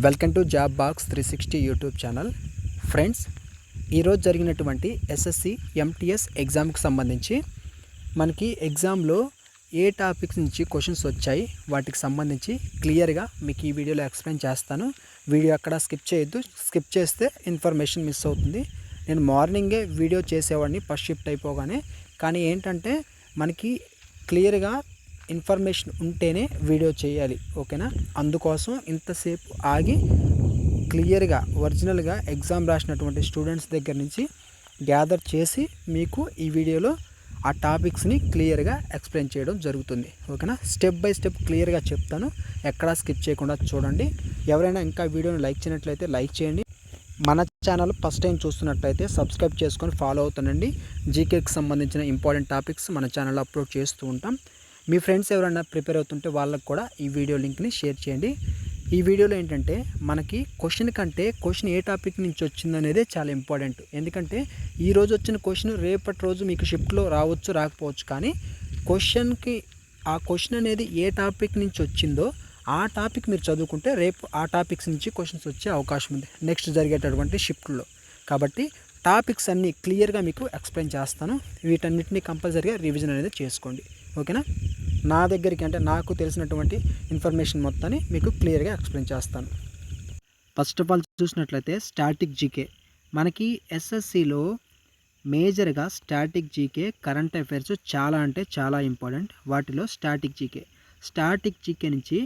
Welcome to job box 360 YouTube channel. Friends, ఈరోజు జరిగినటువంటి SSC MTS ఎగ్జామ్కి సంబంధించి మనకి ఎగ్జామ్లో ఏ టాపిక్స్ నుంచి క్వశ్చన్స్ వచ్చాయి వాటికి సంబంధించి క్లియర్గా మీకు ఈ వీడియోలో ఎక్స్ప్లెయిన్ చేస్తాను. వీడియో అక్కడ స్కిప్ చేయొద్దు. స్కిప్ చేస్తే ఇన్ఫర్మేషన్ మిస్ అవుతుంది. నేను మార్నింగే వీడియో చేసేవాడిని ఫస్ట్ షిఫ్ట్ అయిపోగానే, కానీ ఏంటంటే మనకి క్లియర్గా ఇన్ఫర్మేషన్ ఉంటేనే వీడియో చేయాలి, ఓకేనా? అందుకోసం ఇంతసేపు ఆగి క్లియర్గా ఒరిజినల్గా ఎగ్జామ్ రాసినటువంటి స్టూడెంట్స్ దగ్గర నుంచి గ్యాదర్ చేసి మీకు ఈ వీడియోలో ఆ టాపిక్స్ని క్లియర్గా ఎక్స్ప్లెయిన్ చేయడం జరుగుతుంది, ఓకేనా? స్టెప్ బై స్టెప్ క్లియర్గా చెప్తాను, ఎక్కడా స్కిప్ చేయకుండా చూడండి. ఎవరైనా ఇంకా వీడియోని లైక్ చేయనట్లయితే లైక్ చేయండి. మన ఛానల్ ఫస్ట్ టైం చూస్తున్నట్లయితే సబ్స్క్రైబ్ చేసుకొని ఫాలో అవుతానండి. జీకేకి సంబంధించిన ఇంపార్టెంట్ టాపిక్స్ మన ఛానల్లో అప్లోడ్ చేస్తూ ఉంటాం. మీ ఫ్రెండ్స్ ఎవరైనా ప్రిపేర్ అవుతుంటే వాళ్ళకు కూడా ఈ వీడియో లింక్ని షేర్ చేయండి. ఈ వీడియోలో ఏంటంటే మనకి క్వశ్చన్ కంటే క్వశ్చన్ ఏ టాపిక్ నుంచి వచ్చిందనేదే చాలా ఇంపార్టెంట్. ఎందుకంటే ఈరోజు వచ్చిన క్వశ్చన్ రేపటి రోజు మీకు షిఫ్ట్లో రావచ్చు, రాకపోవచ్చు. కానీ ఆ క్వశ్చన్ అనేది ఏ టాపిక్ నుంచి వచ్చిందో ఆ టాపిక్ మీరు చదువుకుంటే రేపు ఆ టాపిక్స్ నుంచి క్వశ్చన్స్ వచ్చే అవకాశం ఉంది నెక్స్ట్ జరిగేటటువంటి షిఫ్ట్లో. కాబట్టి టాపిక్స్ అన్నీ క్లియర్గా మీకు ఎక్స్ప్లెయిన్ చేస్తాను. వీటన్నిటిని కంపల్సరీగా రివిజన్ అనేది చేసుకోండి, ఓకేనా? నా దగ్గరికి అంటే నాకు తెలిసినటువంటి ఇన్ఫర్మేషన్ మొత్తాన్ని మీకు క్లియర్గా ఎక్స్ప్లెయిన్ చేస్తాను. ఫస్ట్ ఆఫ్ ఆల్ చూసినట్లయితే స్టాటిక్ జీకే. మనకి ఎస్ఎస్సిలో మేజర్గా స్టాటిక్ జీకే, కరెంట్ అఫైర్స్ చాలా అంటే చాలా ఇంపార్టెంట్. వాటిలో స్టాటిక్ జీకే నుంచి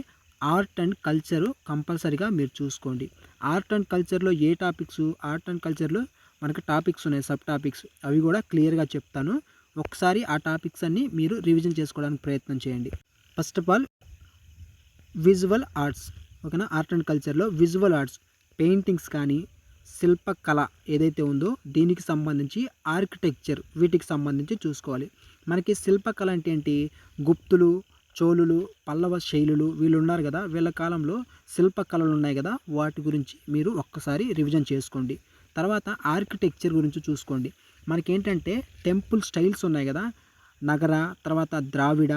ఆర్ట్ అండ్ కల్చరు కంపల్సరీగా మీరు చూసుకోండి. ఆర్ట్ అండ్ కల్చర్లో ఏ టాపిక్స్, ఆర్ట్ అండ్ కల్చర్లో మనకి టాపిక్స్ ఉన్నాయి, సబ్ టాపిక్స్, అవి కూడా క్లియర్గా చెప్తాను. ఒకసారి ఆ టాపిక్స్ అన్నీ మీరు రివిజన్ చేసుకోవడానికి ప్రయత్నం చేయండి. First of all visual arts, ఓకేనా? ఆర్ట్ అండ్ కల్చర్లో విజువల్ ఆర్ట్స్, పెయింటింగ్స్ కానీ శిల్పకళ ఏదైతే ఉందో దీనికి సంబంధించి, ఆర్కిటెక్చర్ వీటికి సంబంధించి చూసుకోవాలి. మనకి శిల్పకళ అంటే ఏంటి? గుప్తులు, చోళులు, పల్లవ శైలులు వీళ్ళు ఉన్నారు కదా, వీళ్ళ కాలంలో శిల్పకళలు ఉన్నాయి కదా, వాటి గురించి మీరు ఒక్కసారి రివిజన్ చేసుకోండి. తర్వాత ఆర్కిటెక్చర్ గురించి చూసుకోండి. మనకేంటంటే టెంపుల్ స్టైల్స్ ఉన్నాయి కదా, నగర, తర్వాత ద్రావిడ,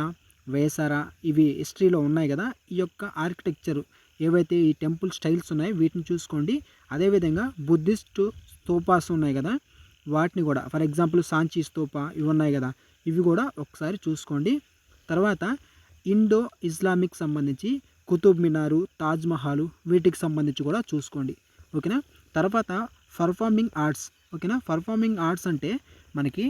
వేసర, ఇవి హిస్టరీలో ఉన్నాయి కదా. ఈ యొక్క ఆర్కిటెక్చర్ ఏవైతే ఈ టెంపుల్ స్టైల్స్ ఉన్నాయో వీటిని చూసుకోండి. అదేవిధంగా బుద్ధిస్ట్ స్తూపాస్ ఉన్నాయి కదా, వాటిని కూడా, ఫర్ ఎగ్జాంపుల్ సాంచి స్తూప ఇవి ఉన్నాయి కదా, ఇవి కూడా ఒకసారి చూసుకోండి. తర్వాత ఇండో ఇస్లామిక్ సంబంధించి కుతుబ్ మినారు, తాజ్మహల్ వీటికి సంబంధించి కూడా చూసుకోండి, ఓకేనా? తర్వాత పర్ఫార్మింగ్ ఆర్ట్స్, ఓకేనా? పర్ఫార్మింగ్ ఆర్ట్స్ అంటే మనకి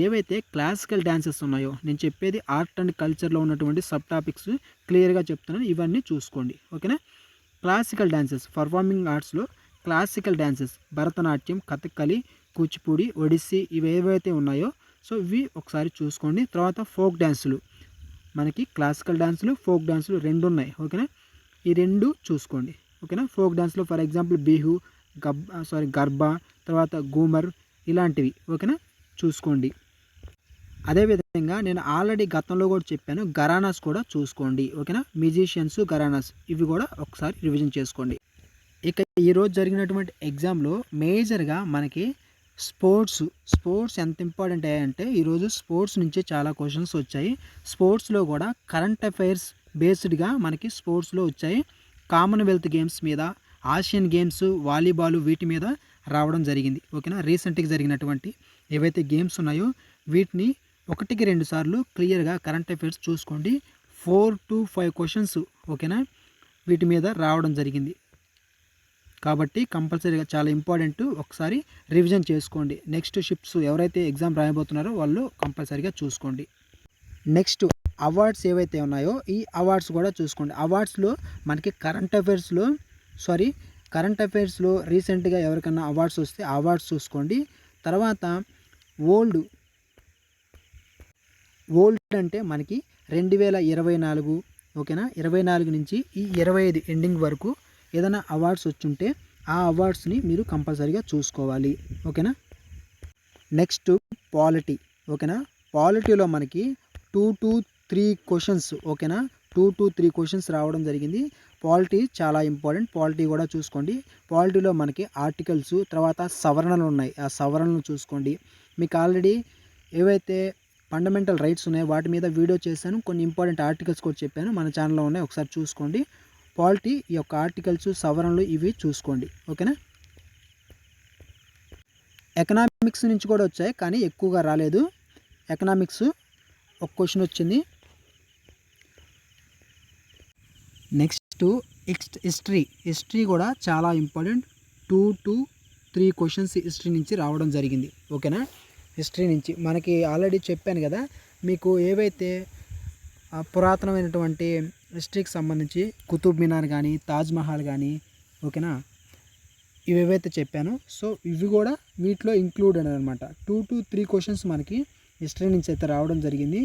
ఏవైతే క్లాసికల్ డ్యాన్సెస్ ఉన్నాయో, నేను చెప్పేది ఆర్ట్ అండ్ కల్చర్లో ఉన్నటువంటి సబ్ టాపిక్స్ క్లియర్గా చెప్తున్నాను, ఇవన్నీ చూసుకోండి, ఓకేనా? క్లాసికల్ డ్యాన్సెస్, పర్ఫార్మింగ్ ఆర్ట్స్లో క్లాసికల్ డ్యాన్సెస్, భరతనాట్యం, కథకళి, కూచిపూడి, ఒడిస్సీ ఇవి ఏవైతే ఉన్నాయో సో ఇవి ఒకసారి చూసుకోండి. తర్వాత ఫోక్ డ్యాన్సులు, మనకి క్లాసికల్ డ్యాన్సులు, ఫోక్ డ్యాన్సులు రెండు ఉన్నాయి, ఓకేనా? ఈ రెండు చూసుకోండి, ఓకేనా? ఫోక్ డ్యాన్స్లో ఫర్ ఎగ్జాంపుల్ బిహు, గర్బా, తర్వాత గూమర్ ఇలాంటివి, ఓకేనా? చూసుకోండి. అదేవిధంగా నేను ఆల్రెడీ గతంలో కూడా చెప్పాను, గరానాస్ కూడా చూసుకోండి, ఓకేనా? మ్యూజిషియన్స్, గరానాస్ ఇవి కూడా ఒకసారి రివిజన్ చేసుకోండి. ఇక ఈరోజు జరిగినటువంటి ఎగ్జామ్లో మేజర్గా మనకి స్పోర్ట్స్ ఎంత ఇంపార్టెంట్ అయ్యాయంటే ఈరోజు స్పోర్ట్స్ నుంచి చాలా క్వశ్చన్స్ వచ్చాయి. స్పోర్ట్స్లో కూడా కరెంట్ అఫైర్స్ బేస్డ్గా మనకి స్పోర్ట్స్లో వచ్చాయి. కామన్వెల్త్ గేమ్స్ మీద, ఆసియన్ గేమ్స్, వాలీబాల్ వీటి మీద రావడం జరిగింది, ఓకేనా? రీసెంట్గా జరిగినటువంటి ఏవైతే గేమ్స్ ఉన్నాయో వీటిని 1-2 సార్లు క్లియర్గా కరెంట్ అఫైర్స్ చూసుకోండి. 4 to 5 క్వశ్చన్స్, ఓకేనా, వీటి మీద రావడం జరిగింది. కాబట్టి కంపల్సరీగా చాలా ఇంపార్టెంట్, ఒకసారి రివిజన్ చేసుకోండి. నెక్స్ట్ షిఫ్ట్స్ ఎవరైతే ఎగ్జామ్ రాయబోతున్నారో వాళ్ళు కంపల్సరీగా చూసుకోండి. నెక్స్ట్ అవార్డ్స్ ఏవైతే ఉన్నాయో ఈ అవార్డ్స్ కూడా చూసుకోండి. అవార్డ్స్లో మనకి కరెంట్ అఫైర్స్లో రీసెంట్గా ఎవరికైనా అవార్డ్స్ వస్తే అవార్డ్స్ చూసుకోండి. తర్వాత ఓల్డ్ అంటే మనకి 2024, ఓకేనా? 24 నుంచి ఈ 25 ఎండింగ్ వరకు ఏదైనా అవార్డ్స్ వచ్చుంటే ఆ అవార్డ్స్ని మీరు కంపల్సరీగా చూసుకోవాలి, ఓకేనా? నెక్స్ట్ పాలిటీ, ఓకేనా? పాలిటీలో మనకి 2 to 3 క్వశ్చన్స్, ఓకేనా? 2 to 3 క్వశ్చన్స్ రావడం జరిగింది. పాలిటీ చాలా ఇంపార్టెంట్, పాలిటీ కూడా చూసుకోండి. పాలిటీలో మనకి ఆర్టికల్స్, తర్వాత సవరణలు ఉన్నాయి, ఆ సవరణలు చూసుకోండి. మీకు ఆల్రెడీ ఏవైతే ఫండమెంటల్ రైట్స్ ఉన్నాయో వాటి మీద వీడియో చేశాను, కొన్ని ఇంపార్టెంట్ ఆర్టికల్స్ కూడా చెప్పాను, మన ఛానల్లో ఉన్నాయి, ఒకసారి చూసుకోండి. పాలిటీ ఈ యొక్క ఆర్టికల్స్ సవరణలు ఇవి చూసుకోండి. ఓకేనా. ఎకనామిక్స్ నుంచి కూడా వచ్చాయి కానీ ఎక్కువగా రాలేదు. ఎకనామిక్స్ ఒక క్వశ్చన్ వచ్చింది. నెక్స్ట్ హిస్టరీ కూడా చాలా ఇంపార్టెంట్. 2 to 3 క్వశ్చన్స్ హిస్టరీ నుంచి రావడం జరిగింది. ఓకేనా. హిస్టరీ నుంచి మనకి ఆల్రెడీ చెప్పాను కదా, మీకు ఏవైతే పురాతనమైనటువంటి హిస్టరీకి సంబంధించి కుతుబ్ మినార్ కానీ తాజ్మహల్ కానీ, ఓకేనా, ఇవేవైతే చెప్పాను సో ఇవి కూడా వీటిలో ఇంక్లూడెడ్ అనమాట. 2 to 3 క్వశ్చన్స్ మనకి హిస్టరీ నుంచి అయితే రావడం జరిగింది.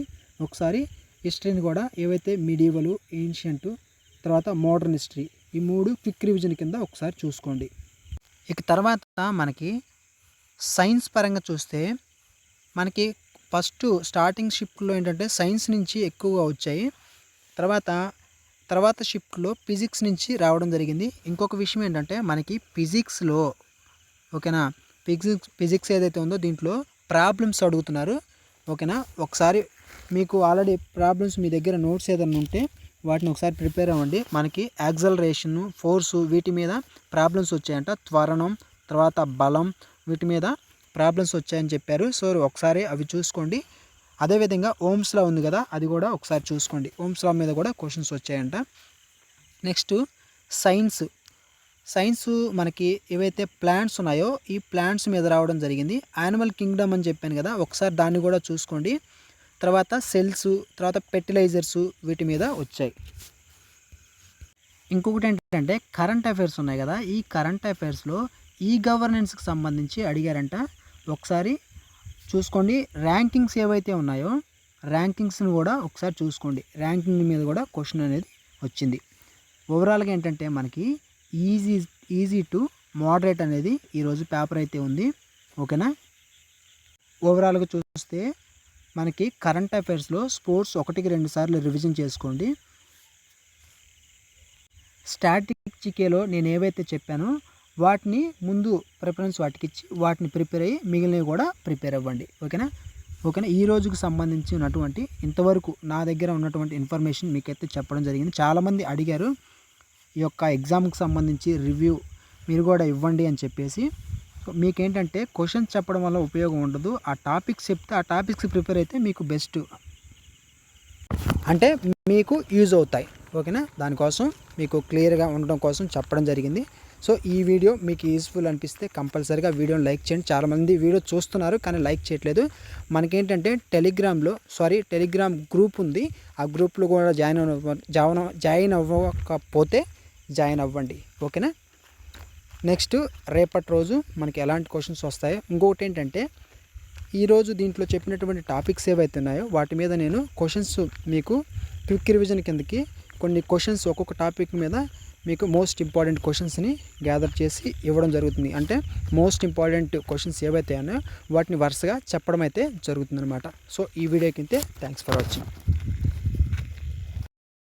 ఒకసారి హిస్టరీని కూడా ఏవైతే మిడీవల్, ఏన్షియంట్, తర్వాత మోడర్న్ హిస్టరీ, ఈ 3 క్విక్ రివిజన్ కింద ఒకసారి చూసుకోండి. ఇక తర్వాత మనకి సైన్స్ పరంగా చూస్తే మనకి ఫస్ట్ స్టార్టింగ్ షిఫ్ట్లో ఏంటంటే సైన్స్ నుంచి ఎక్కువగా వచ్చాయి. తర్వాత షిఫ్ట్లో ఫిజిక్స్ నుంచి రావడం జరిగింది. ఇంకొక విషయం ఏంటంటే మనకి ఫిజిక్స్లో, ఓకేనా, ఫిజిక్స్ ఏదైతే ఉందో దీంట్లో ప్రాబ్లమ్స్ అడుగుతున్నారు. ఓకేనా. ఒకసారి మీకు ఆల్రెడీ ప్రాబ్లమ్స్ మీ దగ్గర నోట్స్ ఏదైనా ఉంటే వాటిని ఒకసారి ప్రిపేర్ అవ్వండి. మనకి యాక్సలరేషన్, ఫోర్సు వీటి మీద ప్రాబ్లమ్స్ వచ్చాయంట. త్వరణం, తర్వాత బలం, వీటి మీద ప్రాబ్లమ్స్ వచ్చాయని చెప్పారు. సో ఒకసారి అవి చూసుకోండి. అదేవిధంగా ఓమ్స్ లా ఉంది కదా, అది కూడా ఒకసారి చూసుకోండి. ఓమ్స్ లా మీద కూడా క్వశ్చన్స్ వచ్చాయంట. నెక్స్ట్ సైన్స్ మనకి ఏవైతే ప్లాంట్స్ ఉన్నాయో ఈ ప్లాంట్స్ మీద రావడం జరిగింది. యానిమల్ కింగ్డమ్ అని చెప్పాను కదా, ఒకసారి దాన్ని కూడా చూసుకోండి. తర్వాత సెల్స్, తర్వాత ఫెర్టిలైజర్స్ వీటి మీద వచ్చాయి. ఇంకొకటి ఏంటంటే కరెంట్ అఫైర్స్ ఉన్నాయి కదా, ఈ కరెంట్ అఫైర్స్లో ఈ గవర్నెన్స్కి సంబంధించి అడిగారంట. ఒకసారి చూసుకోండి. ర్యాంకింగ్స్ ఏవైతే ఉన్నాయో ర్యాంకింగ్స్ని కూడా ఒకసారి చూసుకోండి. ర్యాంకింగ్ మీద కూడా క్వశ్చన్ అనేది వచ్చింది. ఓవరాల్గా ఏంటంటే మనకి ఈజీ టు మోడరేట్ అనేది ఈరోజు పేపర్ అయితే ఉంది. ఓకేనా. ఓవరాల్గా చూస్తే మనకి కరెంట్ అఫైర్స్లో స్పోర్ట్స్ 1-2 సార్లు రివిజన్ చేసుకోండి. స్టాటిక్ జీకేలో నేను ఏవైతే చెప్పానో వాటిని ముందు ప్రిఫరెన్స్ వాటికి ఇచ్చి వాటిని ప్రిపేర్ అయ్యి మిగిలినవి కూడా ప్రిపేర్ అవ్వండి. ఓకేనా. ఈ రోజుకు సంబంధించినటువంటి ఇంతవరకు నా దగ్గర ఉన్నటువంటి ఇన్ఫర్మేషన్ మీకైతే చెప్పడం జరిగింది. చాలామంది అడిగారు ఈ యొక్క ఎగ్జామ్కి సంబంధించి రివ్యూ మీరు కూడా ఇవ్వండి అని చెప్పేసి. మీకేంటంటే క్వశ్చన్స్ చెప్పడం వల్ల ఉపయోగం ఉండదు. ఆ టాపిక్స్ చెప్తే ఆ టాపిక్స్ ప్రిపేర్ అయితే మీకు బెస్ట్, అంటే మీకు యూజ్ అవుతాయి. ఓకేనా. దానికోసం మీకు క్లియర్గా ఉండడం కోసం చెప్పడం జరిగింది. సో ఈ వీడియో మీకు యూస్ఫుల్ అనిపిస్తే కంపల్సరీగా వీడియోని లైక్ చేయండి. చాలామంది వీడియో చూస్తున్నారు కానీ లైక్ చేయట్లేదు. మనకేంటంటే టెలిగ్రామ్ గ్రూప్ ఉంది. ఆ గ్రూప్లో కూడా జాయిన్ అవ్వకపోతే జాయిన్ అవ్వండి. ఓకేనా. నెక్స్ట్ రేపటి రోజు మనకి ఎలాంటి క్వశ్చన్స్ వస్తాయో. ఇంకొకటి ఏంటంటే ఈరోజు దీంట్లో చెప్పినటువంటి టాపిక్స్ ఏవైతే ఉన్నాయో వాటి మీద నేను క్వశ్చన్స్ మీకు క్విక్ రివిజన్ కిందకి కొన్ని క్వశ్చన్స్ ఒక్కొక్క టాపిక్ మీద మీకు మోస్ట్ ఇంపార్టెంట్ క్వశ్చన్స్ని గ్యాదర్ చేసి ఇవ్వడం జరుగుతుంది. అంటే మోస్ట్ ఇంపార్టెంట్ క్వశ్చన్స్ ఏవైతే ఉన్నాయో వాటిని వరుసగా చెప్పడం అయితే జరుగుతుందన్నమాట. సో ఈ వీడియోకి అయితే థ్యాంక్స్ ఫర్ వాచింగ్.